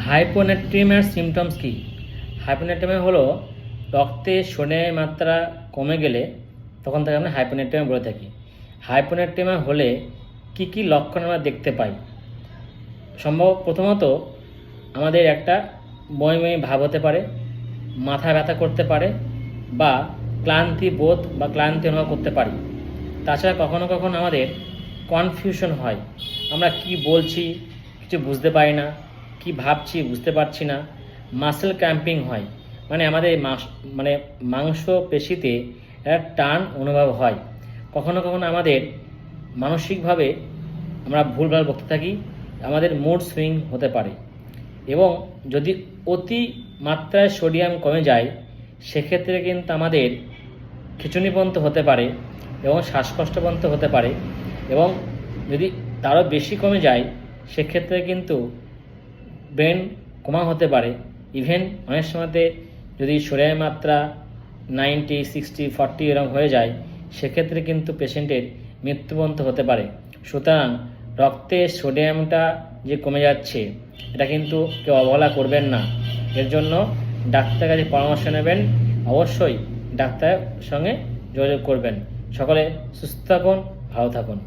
হাইপোনাট্রিয়ামের symptoms কি? হাইপোনাট্রিয়ামে হলো রক্তে সোডিয়ামের মাত্রা কমে গেলে তখন তাকে আমরা হাইপোনাট্রিয়াম বলে থাকি। হাইপোনাট্রিয়াম হলে কি কি লক্ষণ আমরা দেখতে পাই? প্রথমত আমাদের একটা বমি ভাব হতে পারে, মাথা ব্যথা করতে পারে, বা ক্লান্তি বোধ বা ক্লান্তি অনুভব করতে পারি। তাছাড়া কখনো কখনো আমাদের কনফিউশন হয়, আমরা কি বলছি কিছু বুঝতে পারি না, কি ভাবছি বুঝতে পারছি না। মাসেল ক্র্যাম্পিং হয়, মানে আমাদের মাংস পেশিতে একটা টান অনুভব হয়। কখনো কখনো আমাদের মানসিকভাবে আমরা ভুলভাল বকতে থাকি, আমাদের মুড সুইং হতে পারে। এবং যদি অতি মাত্রায় সোডিয়াম কমে যায় সেক্ষেত্রে কিন্তু আমাদের খিঁচুনি পর্যন্ত হতে পারে এবং শ্বাসকষ্ট পর্যন্ত হতে পারে। এবং যদি তারও বেশি কমে যায় সেক্ষেত্রে কিন্তু ব্রেন কমা হতে পারে। ইভেন অনেক সময়তে যদি সোডিয়ামের মাত্রা 90, 60, 40 এরকম হয়ে যায় সেক্ষেত্রে কিন্তু পেশেন্টের মৃত্যু পর্যন্ত হতে পারে। সুতরাং রক্তে সোডিয়ামটা যে কমে যাচ্ছে এটা কিন্তু কেউ অবহেলা করবেন না। এর জন্য ডাক্তারের কাছে পরামর্শ নেবেন, অবশ্যই ডাক্তারের সঙ্গে যোগাযোগ করবেন। সকলে সুস্থ থাকুন, ভালো থাকুন।